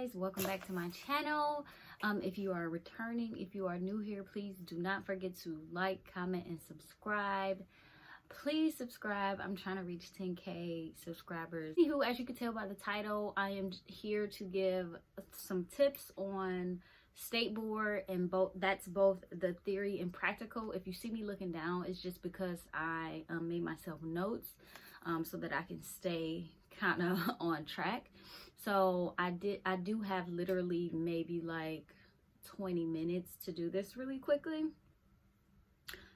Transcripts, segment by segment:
guys, welcome back to my channel. If you are returning, if you are new here, please do not forget to like, comment, and subscribe. Please subscribe. I'm trying to reach 10K subscribers. Anywho, as you can tell by the title, I am here to give some tips on state board, and that's both the theory and practical. If you see me looking down, it's just because I made myself notes so that I can stay kind of on track. So I do have literally maybe like 20 minutes to do this really quickly.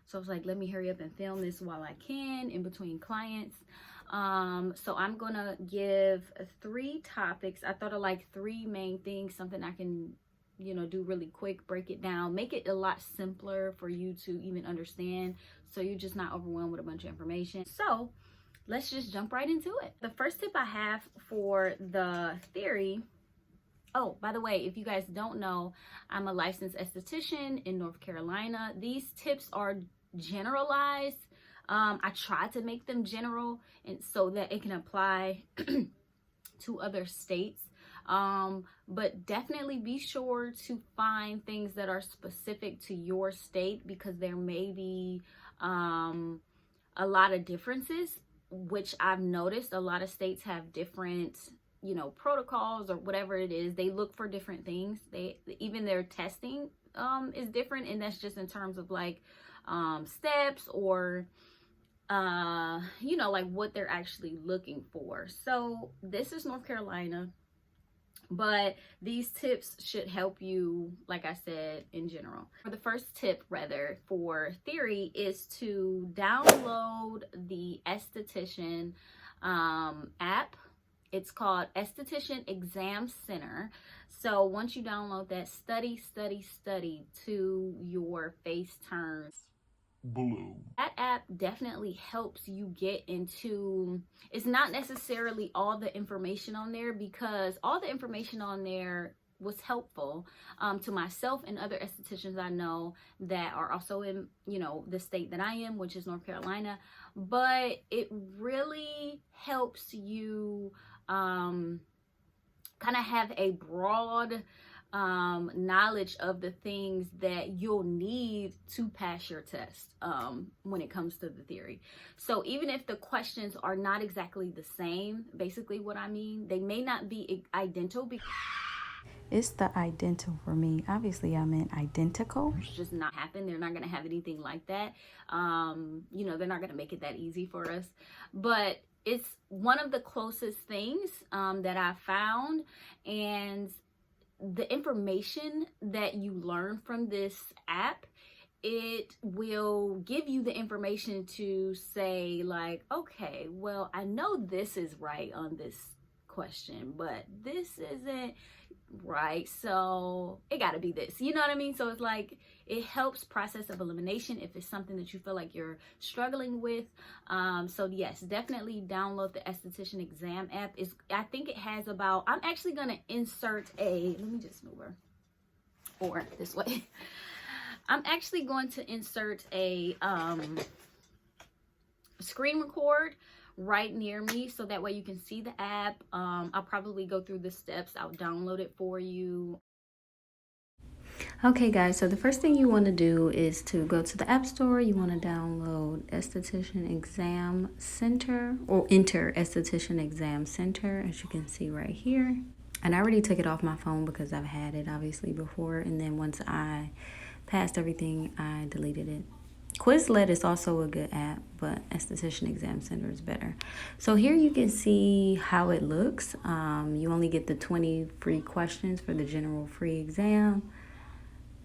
So I was like, let me hurry up and film this while I can in between clients. So I'm gonna give 3 topics. I thought of like 3 main things, something I can, you know, do really quick, break it down, make it a lot simpler for you to even understand, so you're just not overwhelmed with a bunch of information. So let's just jump right into it. The first tip I have for the theory, oh, by the way, if you guys don't know, I'm a licensed esthetician in North Carolina. These tips are generalized. I try to make them general and so that it can apply to other states. But definitely be sure to find things that are specific to your state, because there may be a lot of differences, which I've noticed. A lot of states have different, you know, protocols or whatever it is. They look for different things. Even their testing is different, and that's just in terms of like steps or you know, like what they're actually looking for. So this is North Carolina, but these tips should help you, like I said, in general. For the first tip, rather, for theory is to download the Esthetician app. It's called Esthetician Exam Center. So once you download that, study to your face turns blue. That app definitely helps you get into, it's not necessarily all the information on there, because all the information on there was helpful to myself and other estheticians I know that are also in, you know, the state that I am, which is North Carolina. But it really helps you kind of have a broad knowledge of the things that you'll need to pass your test when it comes to the theory. So even if the questions are not exactly the same, basically what I mean, they may not be identical. It's the identical for me. Obviously, I meant identical. It's just not happen. They're not going to have anything like that. You know, they're not going to make it that easy for us. But it's one of the closest things that I found. And the information that you learn from this app, it will give you the information to say like, okay, well, I know this is right on this question, but this isn't right, so it got to be this, you know what I mean? So it's like, it helps process of elimination if it's something that you feel like you're struggling with. So yes, definitely download the Esthetician Exam app. I think it has about, I'm actually going to insert a, let me just move her or this way. I'm actually going to insert a screen record right near me, so that way you can see the app. I'll probably go through the steps. I'll download it for you. Okay guys, so the first thing you want to do is to go to the App Store. You want to download Esthetician Exam Center, or enter Esthetician Exam Center, as you can see right here. And I already took it off my phone because I've had it obviously before, and then once I passed everything, I deleted it. Quizlet is also a good app, but Esthetician Exam Center is better. So here you can see how it looks. You only get the 20 free questions for the general free exam,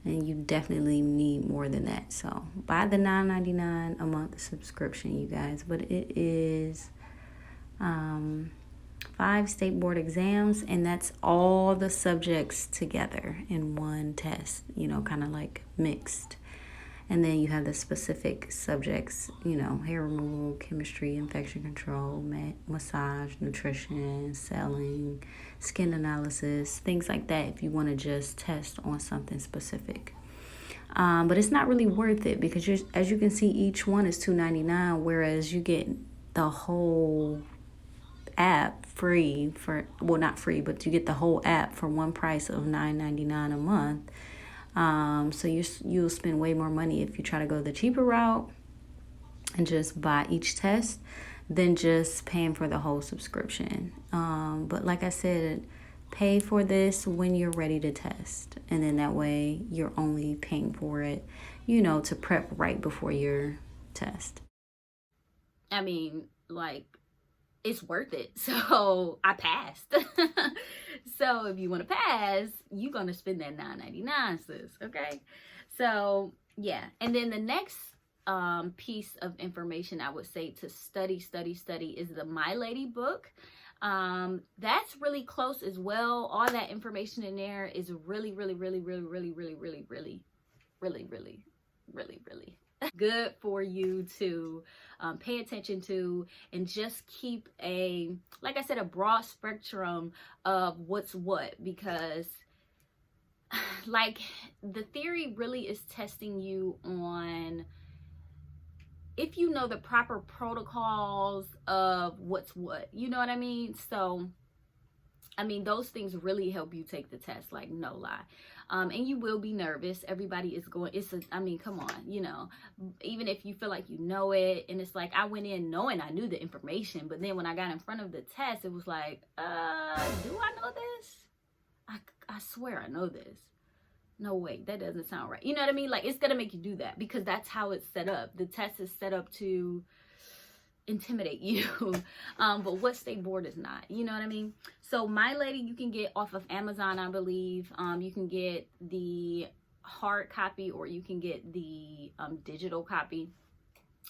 and you definitely need more than that. So buy the $9.99 a month subscription, you guys. But it is 5 state board exams, and that's all the subjects together in one test, you know, kind of like mixed. And then you have the specific subjects, you know, hair removal, chemistry, infection control, massage, nutrition, selling, skin analysis, things like that, if you want to just test on something specific. But it's not really worth it, because as you can see, each one is $2.99, whereas you get the whole app free for, well, not free, but you get the whole app for one price of $9.99 a month. So you'll spend way more money if you try to go the cheaper route and just buy each test than just paying for the whole subscription. But like I said, pay for this when you're ready to test. And then that way you're only paying for it, to prep right before your test. I mean, like, it's worth it. So I passed. So if you want to pass, you're going to spend that $9.99, sis. Okay. So yeah. And then the next piece of information I would say to study is the My Lady book. That's really close as well. All that information in there is really good for you to pay attention to, and just keep like I said, a broad spectrum of what's what, because like the theory really is testing you on if you know the proper protocols of what's what, you know what I mean? So I mean, those things really help you take the test, like, no lie. And you will be nervous. Everybody is going, I mean, come on, even if you feel like you know it, and it's like, I went in knowing I knew the information, but then when I got in front of the test, it was like, do I know this? I swear I know this. No, wait, that doesn't sound right. You know what I mean? Like, it's going to make you do that because that's how it's set up. The test is set up to intimidate you. But what state board is not? You know what I mean? So My Lady, you can get off of Amazon, I believe. You can get the hard copy or you can get the digital copy.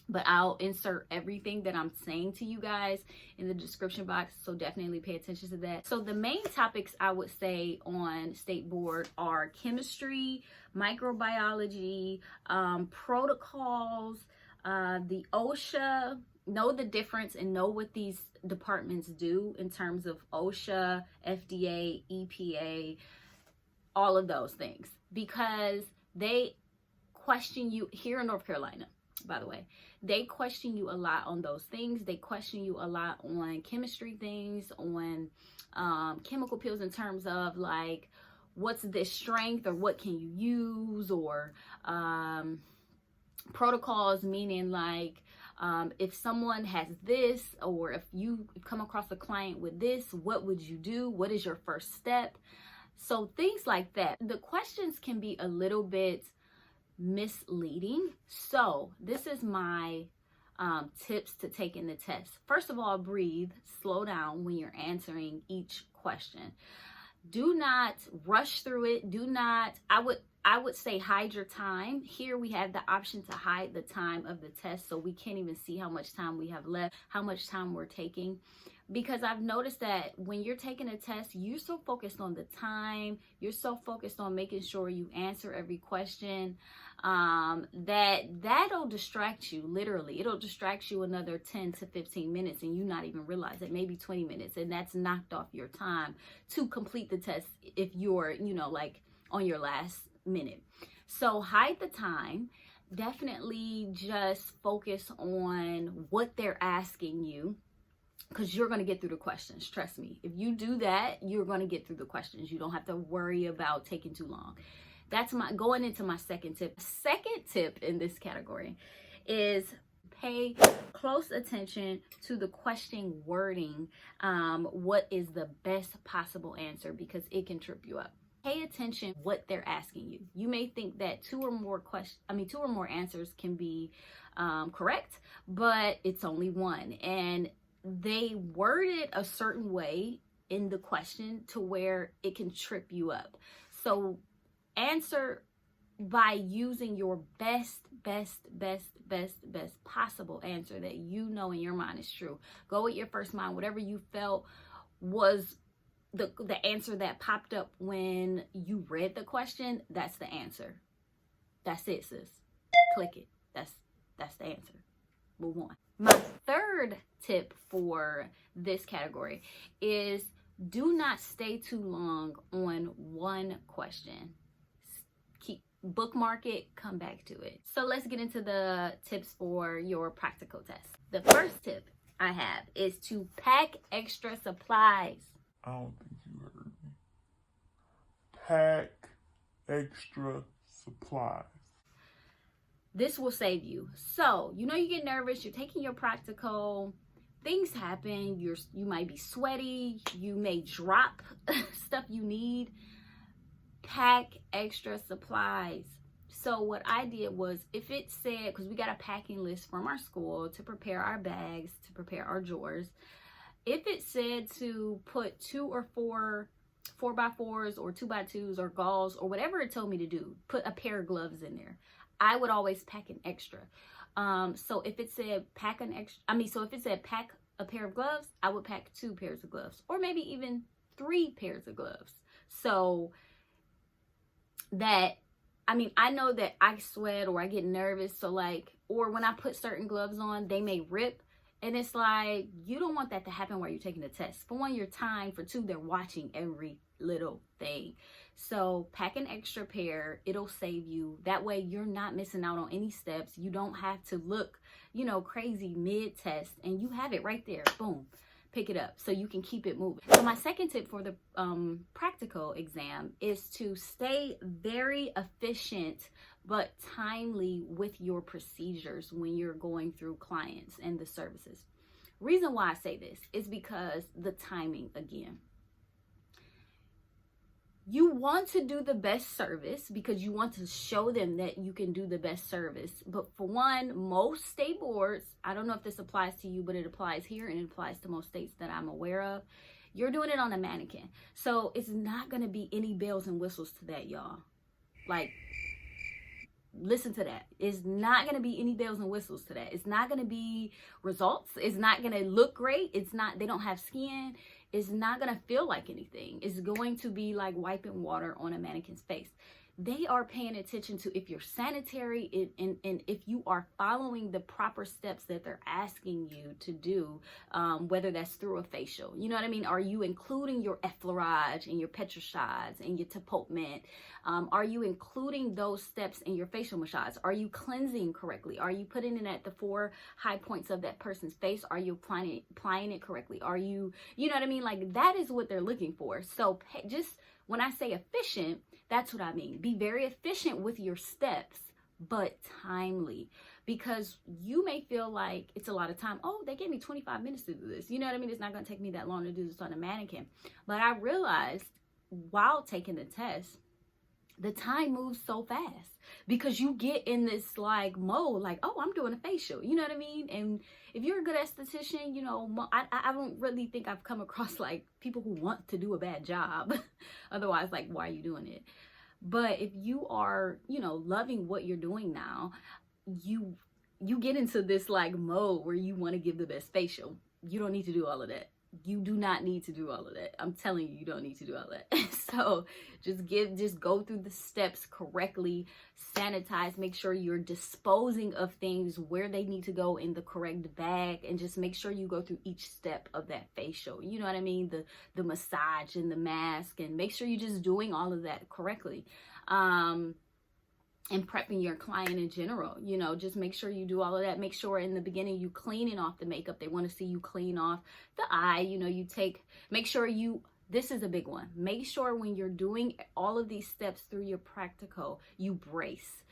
But I'll insert everything that I'm saying to you guys in the description box, so definitely pay attention to that. So the main topics I would say on state board are chemistry, microbiology, protocols, the OSHA. Know the difference and know what these departments do in terms of OSHA, FDA, EPA, all of those things, because they question you here in North Carolina. By the way, they question you a lot on those things. They question you a lot on chemistry things, on chemical pills in terms of like, what's this strength or what can you use, or protocols, meaning like, if someone has this, or if you come across a client with this, what would you do? What is your first step? So things like that. The questions can be a little bit misleading. So this is my tips to taking the test. First of all, breathe, slow down when you're answering each question. Do not rush through it. Do not, I would say hide your time. Here we have the option to hide the time of the test, so we can't even see how much time we have left, how much time we're taking. Because I've noticed that when you're taking a test, you're so focused on the time, you're so focused on making sure you answer every question, that'll distract you. Literally, it'll distract you another 10 to 15 minutes, and you not even realize it, maybe 20 minutes, and that's knocked off your time to complete the test if you're, like on your last minute. So hide the time. Definitely just focus on what they're asking you, because you're going to get through the questions. Trust me. If you do that, you're going to get through the questions. You don't have to worry about taking too long. That's going into my second tip. Second tip in this category is pay close attention to the question wording. What is the best possible answer, because it can trip you up. Pay attention what they're asking you. You may think that two or more answers can be correct, but it's only one. And they word it a certain way in the question to where it can trip you up. So answer by using your best possible answer that you know in your mind is true. Go with your first mind, whatever you felt was the answer that popped up when you read the question. That's the answer. That's it, sis. Click it. That's the answer. Move on. My third tip for this category is do not stay too long on one question. Bookmark it, come back to it. So let's get into the tips for your practical test. The first tip I have is to pack extra supplies. I don't think you heard me. Pack extra supplies. This will save you. So, you know, you get nervous, you're taking your practical, things happen, you might be sweaty, you may drop stuff you need. Pack extra supplies. So what I did was, if it said, because we got a packing list from our school to prepare our bags, to prepare our drawers, if it said to put 2 or 4 4x4s or 2x2s or gauze or whatever it told me to do, put a pair of gloves in there, I would always pack an extra. So if it said pack an extra, so if it said pack a pair of gloves, I would pack 2 pairs of gloves, or maybe even 3 pairs of gloves. So that, I know that I sweat or I get nervous. So like, or when I put certain gloves on, they may rip. And it's like, you don't want that to happen while you're taking the test. For one, your time. For 2, they're watching every little thing. So pack an extra pair. It'll save you. That way you're not missing out on any steps. You don't have to look, crazy mid-test. And you have it right there. Boom. Pick it up so you can keep it moving. So my second tip for the practical exam is to stay very efficient but timely with your procedures when you're going through clients and the services. Reason why I say this is because the timing again. You want to do the best service because you want to show them that you can do the best service. But for one, most state boards, I don't know if this applies to you, but it applies here and it applies to most states that I'm aware of. You're doing it on a mannequin. So it's not going to be any bells and whistles to that, y'all. Like, listen to that. It's not going to be any bells and whistles to that. It's not going to be results. It's not going to look great. They don't have skin. It's not going to feel like anything. It's going to be like wiping water on a mannequin's face. They are paying attention to if you're sanitary and if you are following the proper steps that they're asking you to do, whether that's through a facial. You know what I mean? Are you including your effleurage and your petrissage and your tapotement? Are you including those steps in your facial massage? Are you cleansing correctly? Are you putting it at the 4 high points of that person's face? Are you applying it correctly? Are you know what I mean? Like, that is what they're looking for. So just when I say efficient, that's what I mean. Be very efficient with your steps, but timely, because you may feel like it's a lot of time. Oh, they gave me 25 minutes to do this. You know what I mean? It's not going to take me that long to do this on a mannequin. But I realized while taking the test, the time moves so fast because you get in this like mode, like, oh, I'm doing a facial, you know what I mean? And if you're a good esthetician, I don't really think I've come across like people who want to do a bad job. Otherwise, like, why are you doing it? But if you are, loving what you're doing now, you get into this like mode where you want to give the best facial. You don't need to do all of that. You do not need to do all of that. I'm telling you, you don't need to do all that. So just go through the steps correctly, sanitize, make sure you're disposing of things where they need to go in the correct bag, and just make sure you go through each step of that facial. You know what I mean? The massage and the mask, and make sure you're just doing all of that correctly. And prepping your client in general, just make sure you do all of that. Make sure in the beginning you cleaning off the makeup. They want to see you clean off the eye. Make sure this is a big one. Make sure when you're doing all of these steps through your practical, you brace.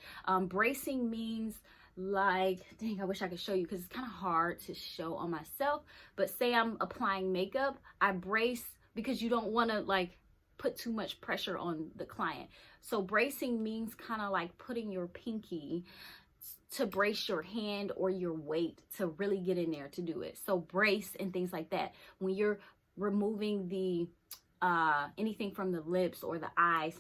Bracing means like, dang, I wish I could show you because it's kind of hard to show on myself. But say I'm applying makeup, I brace because you don't want to like put too much pressure on the client. So bracing means kind of like putting your pinky to brace your hand or your weight to really get in there to do it. So brace and things like that. When you're removing the anything from the lips or the eyes,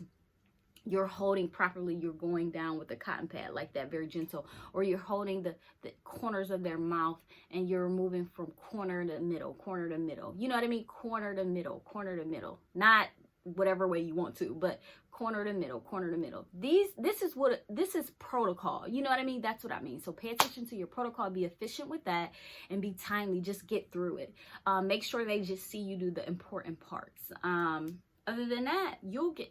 you're holding properly, you're going down with the cotton pad like that, very gentle. Or you're holding the corners of their mouth and you're moving from corner to middle, corner to middle. You know what I mean? Corner to middle, corner to middle. Not whatever way you want to, but corner to middle, corner to middle. This is protocol. You know what I mean? That's what I mean. So pay attention to your protocol, be efficient with that, and be timely. Just get through it. Make sure they just see you do the important parts. Other than that, you'll get,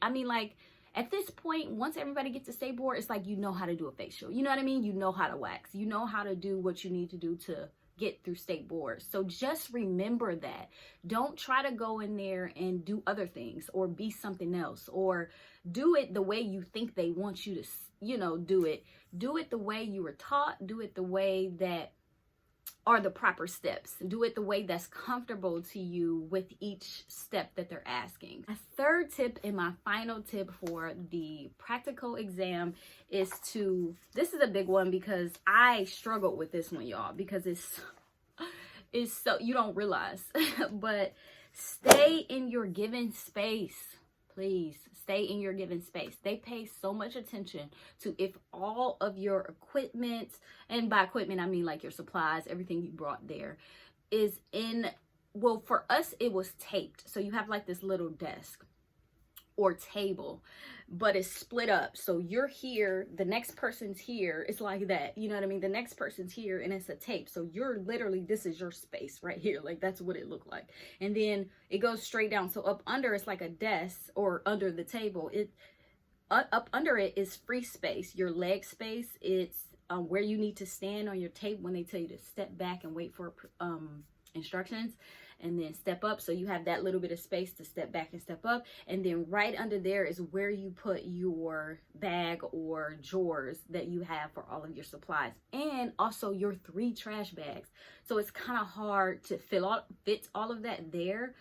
at this point, once everybody gets to state board, it's like you know how to do a facial. You know what I mean? You know how to wax. You know how to do what you need to do to get through state board. So just remember that. Don't try to go in there and do other things or be something else, or do it the way you think they want you to, you know, do it. Do it the way you were taught. Do it the way that are the proper steps. Do it the way that's comfortable to you with each step that they're asking. A third tip and my final tip for the practical exam is to, this is a big one because I struggled with this one, y'all, because it's so, you don't realize, but stay in your given space. Please stay in your given space. They pay so much attention to if all of your equipment, and by equipment, I mean like your supplies, everything you brought there is in, well, for us, it was taped. So you have like this little desk or table, but it's split up. So you're here, the next person's here. It's like that. You know what I mean? The next person's here and it's a tape. So you're literally, this is your space right here. Like that's what it looked like. And then it goes straight down. So up under it's like a desk, or under the table, up under it is free space, your leg space. It's where you need to stand on your tape when they tell you to step back and wait for instructions, and then step up. So you have that little bit of space to step back and step up. And then right under there is where you put your bag or drawers that you have for all of your supplies, and also your 3 trash bags. So it's kind of hard to fit all of that there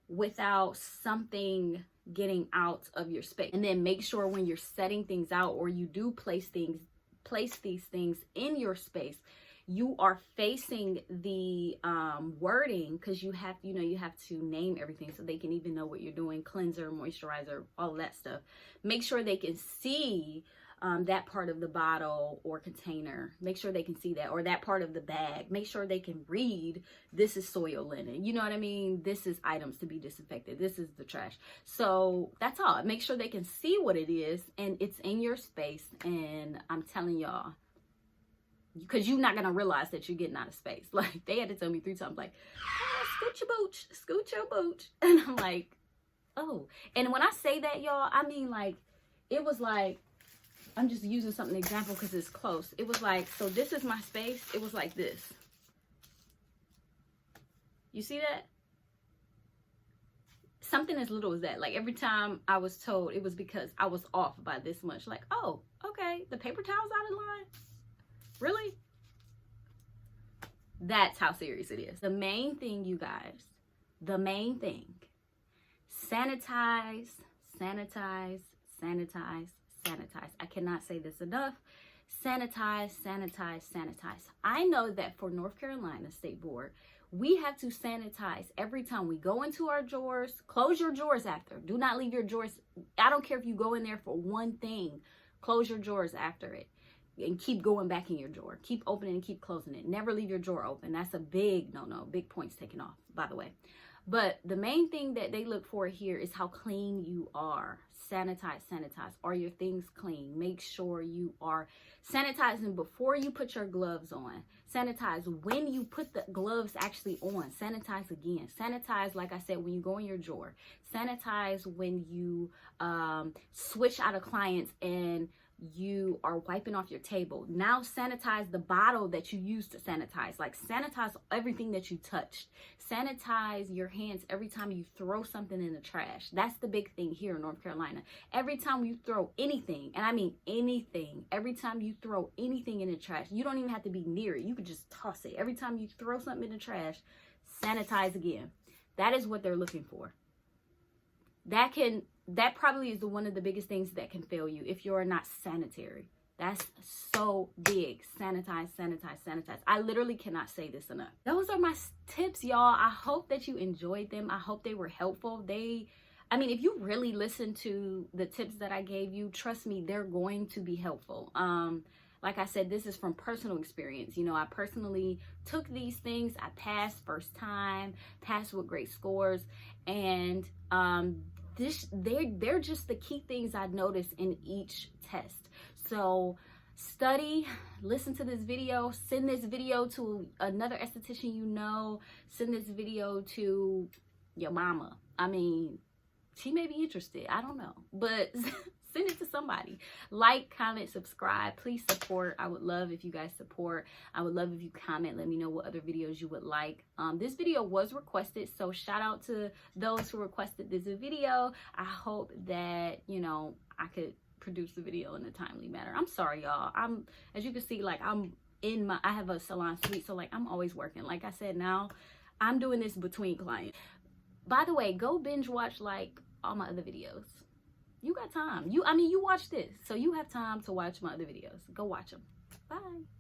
without something getting out of your space. And then make sure when you're setting things out, or you do place these things in your space, you are facing the wording, because you have to name everything so they can even know what you're doing. Cleanser, moisturizer, all of that stuff. Make sure they can see that part of the bottle or container. Make sure they can see that, or that part of the bag. Make sure they can read, this is soil linen. You know what I mean? This is items to be disinfected. This is the trash. So that's all. Make sure they can see what it is, and it's in your space. And I'm telling y'all, because you're not gonna realize that you're getting out of space. Like, they had to tell me 3 times, like, oh, scoot your booch. And I'm like, oh. And when I say that, y'all, I mean, like, it was like, I'm just using something example because it's close. It was like, so this is my space. It was like this. You see that? Something as little as that. Like, every time I was told, it was because I was off by this much. Like, oh, okay, the paper towel's out of line. Really? That's how serious it is. The main thing, you guys, the main thing, sanitize, sanitize, sanitize, sanitize. I cannot say this enough. Sanitize, sanitize, sanitize. I know that for North Carolina State Board, we have to sanitize every time we go into our drawers. Close your drawers after. Do not leave your drawers. I don't care if you go in there for one thing. Close your drawers after it. And keep going back in your drawer. Keep opening and keep closing it. Never leave your drawer open. That's a big no-no. Big points taken off, by the way. But the main thing that they look for here is how clean you are. Sanitize, sanitize. Are your things clean? Make sure you are sanitizing before you put your gloves on. Sanitize when you put the gloves actually on. Sanitize again. Sanitize, like I said, when you go in your drawer. Sanitize when you switch out of clients and you are wiping off your table. Now sanitize the bottle that you use to sanitize. Like, sanitize everything that you touched. Sanitize your hands every time you throw something in the trash. That's the big thing here in North Carolina. Every time you throw anything, and I mean anything, every time you throw anything in the trash, you don't even have to be near it. You could just toss it. Every time you throw something in the trash, sanitize again. That is what they're looking for. That probably is one of the biggest things that can fail you if you're not sanitary. That's so big. Sanitize, sanitize, sanitize. I literally cannot say this enough. Those are my tips, y'all. I hope that you enjoyed them. I hope they were helpful. I mean, if you really listen to the tips that I gave you, trust me, they're going to be helpful. Like I said, this is from personal experience. You know, I personally took these things. I passed first time, passed with great scores, and they're just the key things I noticed in each test. So study, listen to this video, send this video to another esthetician you know, send this video to your mama. I mean, she may be interested. I don't know, but send it to somebody. Like, comment, subscribe. Please support. I would love if you guys support. I would love if you comment. Let me know what other videos you would like. This video was requested, so shout out to those who requested this video. I hope that, you know, I could produce the video in a timely manner. I'm sorry, y'all. As you can see, like, I have a salon suite, so like I'm always working. Like I said, now I'm doing this between clients. By the way, go binge watch like all my other videos. You got time. I mean, you watch this, so you have time to watch my other videos. Go watch them. Bye.